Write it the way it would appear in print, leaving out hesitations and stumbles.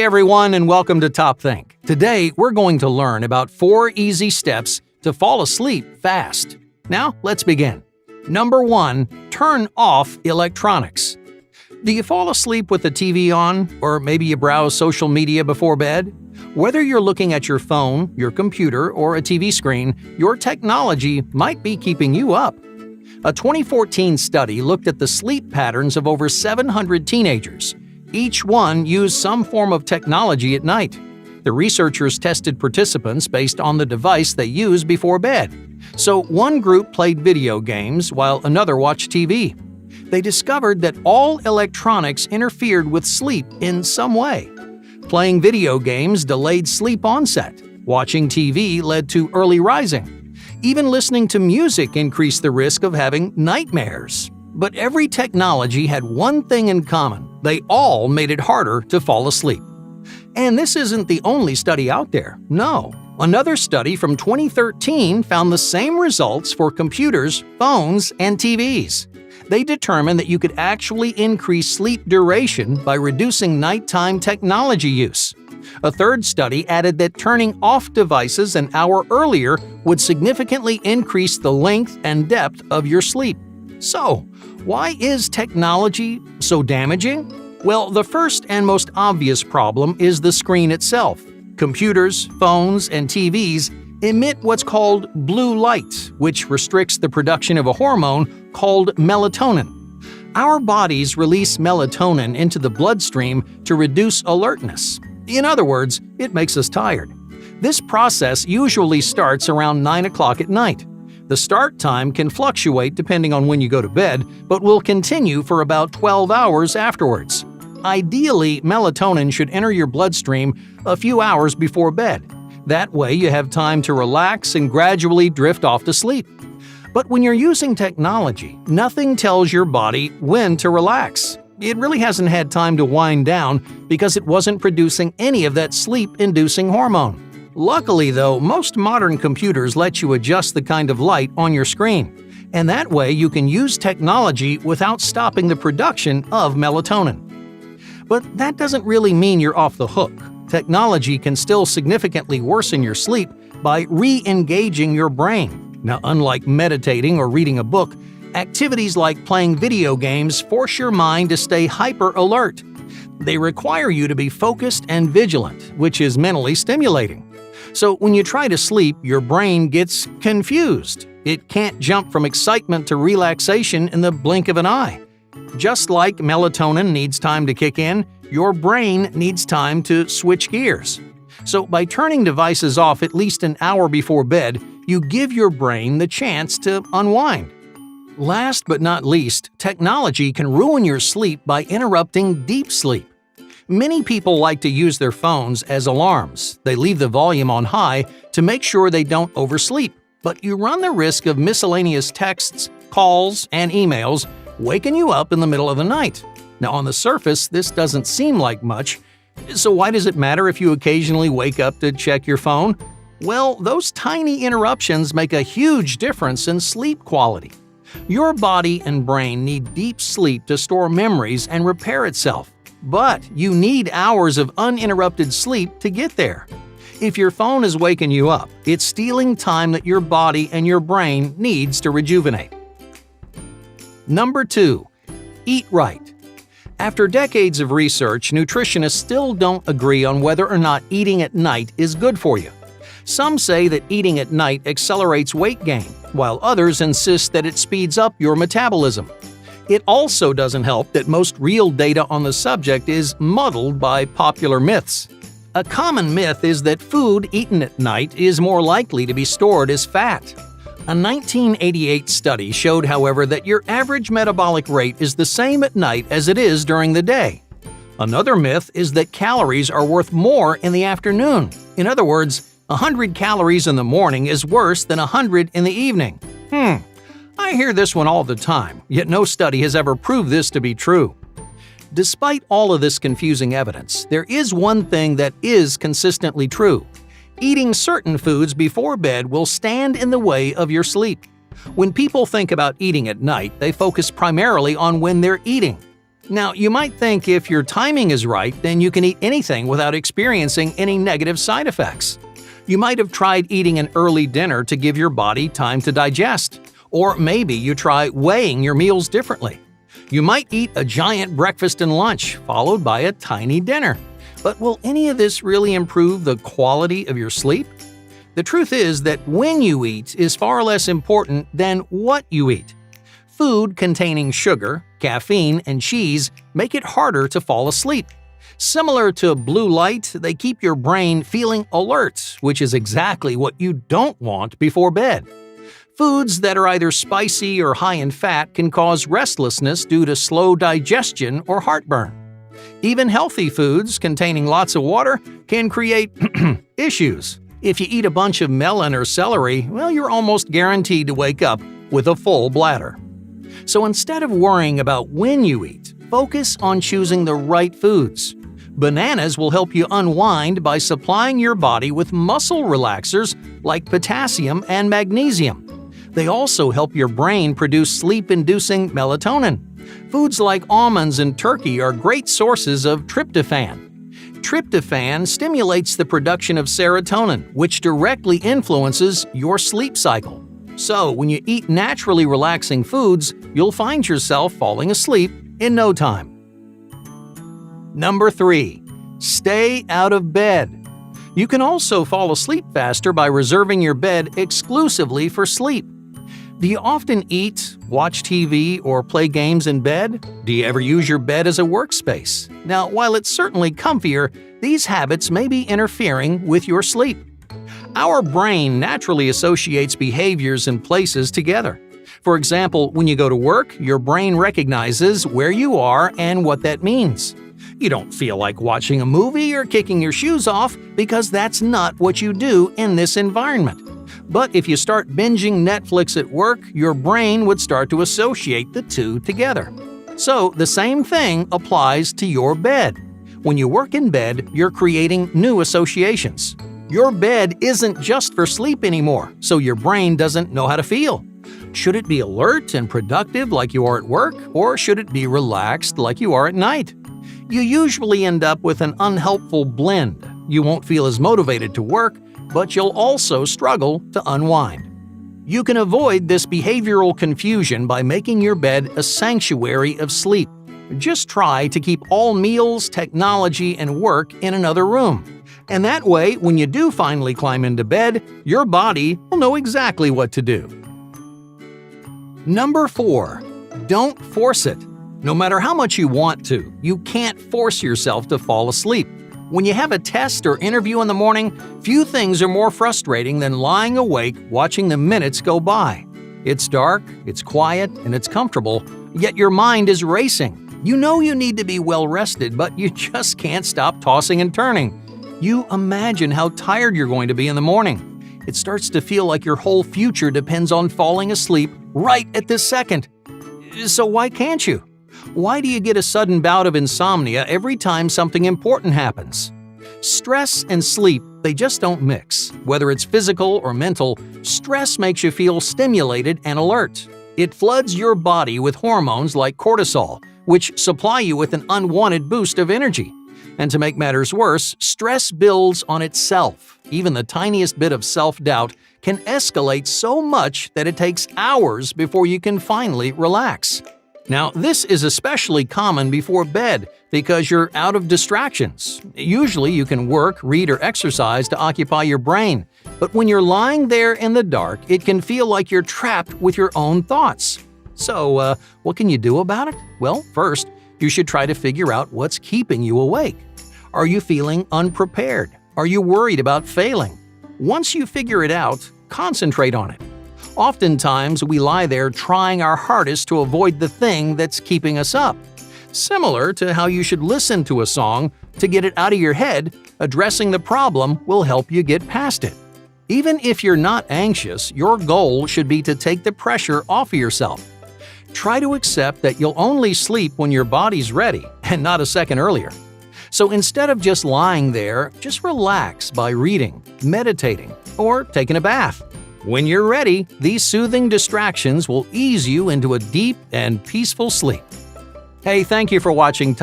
Hey everyone, and welcome to Top Think. Today, we're going to learn about 4 easy steps to fall asleep fast. Now, let's begin. Number 1. Turn off electronics. Do you fall asleep with the TV on, or maybe you browse social media before bed? Whether you're looking at your phone, your computer, or a TV screen, your technology might be keeping you up. A 2014 study looked at the sleep patterns of over 700 teenagers. Each one used some form of technology at night. The researchers tested participants based on the device they used before bed. So one group played video games while another watched TV. They discovered that all electronics interfered with sleep in some way. Playing video games delayed sleep onset. Watching TV led to early rising. Even listening to music increased the risk of having nightmares. But every technology had one thing in common. They all made it harder to fall asleep. And this isn't the only study out there. No. Another study from 2013 found the same results for computers, phones, and TVs. They determined that you could actually increase sleep duration by reducing nighttime technology use. A third study added that turning off devices an hour earlier would significantly increase the length and depth of your sleep. So, why is technology so damaging? Well, the first and most obvious problem is the screen itself. Computers, phones, and TVs emit what's called blue light, which restricts the production of a hormone called melatonin. Our bodies release melatonin into the bloodstream to reduce alertness. In other words, it makes us tired. This process usually starts around 9 o'clock at night. The start time can fluctuate depending on when you go to bed, but will continue for about 12 hours afterwards. Ideally, melatonin should enter your bloodstream a few hours before bed. That way, you have time to relax and gradually drift off to sleep. But when you're using technology, nothing tells your body when to relax. It really hasn't had time to wind down because it wasn't producing any of that sleep-inducing hormone. Luckily, though, most modern computers let you adjust the kind of light on your screen, and that way you can use technology without stopping the production of melatonin. But that doesn't really mean you're off the hook. Technology can still significantly worsen your sleep by re-engaging your brain. Now, unlike meditating or reading a book, activities like playing video games force your mind to stay hyper-alert. They require you to be focused and vigilant, which is mentally stimulating. So when you try to sleep, your brain gets confused. It can't jump from excitement to relaxation in the blink of an eye. Just like melatonin needs time to kick in, your brain needs time to switch gears. So by turning devices off at least an hour before bed, you give your brain the chance to unwind. Last but not least, technology can ruin your sleep by interrupting deep sleep. Many people like to use their phones as alarms. They leave the volume on high to make sure they don't oversleep. But you run the risk of miscellaneous texts, calls, and emails waking you up in the middle of the night. Now, on the surface, this doesn't seem like much. So why does it matter if you occasionally wake up to check your phone? Well, those tiny interruptions make a huge difference in sleep quality. Your body and brain need deep sleep to store memories and repair itself. But you need hours of uninterrupted sleep to get there. If your phone is waking you up, it's stealing time that your body and your brain needs to rejuvenate. Number 2. Eat right. After decades of research, nutritionists still don't agree on whether or not eating at night is good for you. Some say that eating at night accelerates weight gain, while others insist that it speeds up your metabolism. It also doesn't help that most real data on the subject is muddled by popular myths. A common myth is that food eaten at night is more likely to be stored as fat. A 1988 study showed, however, that your average metabolic rate is the same at night as it is during the day. Another myth is that calories are worth more in the afternoon. In other words, 100 calories in the morning is worse than 100 in the evening. I hear this one all the time, yet no study has ever proved this to be true. Despite all of this confusing evidence, there is one thing that is consistently true. Eating certain foods before bed will stand in the way of your sleep. When people think about eating at night, they focus primarily on when they're eating. Now, you might think if your timing is right, then you can eat anything without experiencing any negative side effects. You might have tried eating an early dinner to give your body time to digest. Or maybe you try weighing your meals differently. You might eat a giant breakfast and lunch, followed by a tiny dinner. But will any of this really improve the quality of your sleep? The truth is that when you eat is far less important than what you eat. Food containing sugar, caffeine, and cheese make it harder to fall asleep. Similar to blue light, they keep your brain feeling alert, which is exactly what you don't want before bed. Foods that are either spicy or high in fat can cause restlessness due to slow digestion or heartburn. Even healthy foods containing lots of water can create issues. If you eat a bunch of melon or celery, well, you're almost guaranteed to wake up with a full bladder. So instead of worrying about when you eat, focus on choosing the right foods. Bananas will help you unwind by supplying your body with muscle relaxers like potassium and magnesium. They also help your brain produce sleep-inducing melatonin. Foods like almonds and turkey are great sources of tryptophan. Tryptophan stimulates the production of serotonin, which directly influences your sleep cycle. So, when you eat naturally relaxing foods, you'll find yourself falling asleep in no time. Number 3. Stay out of bed. You can also fall asleep faster by reserving your bed exclusively for sleep. Do you often eat, watch TV, or play games in bed? Do you ever use your bed as a workspace? Now, while it's certainly comfier, these habits may be interfering with your sleep. Our brain naturally associates behaviors and places together. For example, when you go to work, your brain recognizes where you are and what that means. You don't feel like watching a movie or kicking your shoes off because that's not what you do in this environment. But if you start binging Netflix at work, your brain would start to associate the two together. So the same thing applies to your bed. When you work in bed, you're creating new associations. Your bed isn't just for sleep anymore, so your brain doesn't know how to feel. Should it be alert and productive like you are at work, or should it be relaxed like you are at night? You usually end up with an unhelpful blend. You won't feel as motivated to work, but you'll also struggle to unwind. You can avoid this behavioral confusion by making your bed a sanctuary of sleep. Just try to keep all meals, technology, and work in another room. And that way, when you do finally climb into bed, your body will know exactly what to do. Number 4. Don't force it. No matter how much you want to, you can't force yourself to fall asleep. When you have a test or interview in the morning, few things are more frustrating than lying awake watching the minutes go by. It's dark, it's quiet, and it's comfortable, yet your mind is racing. You know you need to be well rested, but you just can't stop tossing and turning. You imagine how tired you're going to be in the morning. It starts to feel like your whole future depends on falling asleep right at this second. So why can't you? Why do you get a sudden bout of insomnia every time something important happens? Stress and sleep, they just don't mix. Whether it's physical or mental, stress makes you feel stimulated and alert. It floods your body with hormones like cortisol, which supply you with an unwanted boost of energy. And to make matters worse, stress builds on itself. Even the tiniest bit of self-doubt can escalate so much that it takes hours before you can finally relax. Now, this is especially common before bed because you're out of distractions. Usually you can work, read, or exercise to occupy your brain. But when you're lying there in the dark, it can feel like you're trapped with your own thoughts. So, what can you do about it? Well, first, you should try to figure out what's keeping you awake. Are you feeling unprepared? Are you worried about failing? Once you figure it out, concentrate on it. Oftentimes, we lie there trying our hardest to avoid the thing that's keeping us up. Similar to how you should listen to a song to get it out of your head, addressing the problem will help you get past it. Even if you're not anxious, your goal should be to take the pressure off of yourself. Try to accept that you'll only sleep when your body's ready, and not a second earlier. So instead of just lying there, just relax by reading, meditating, or taking a bath. When you're ready, these soothing distractions will ease you into a deep and peaceful sleep. Hey, thank you for watching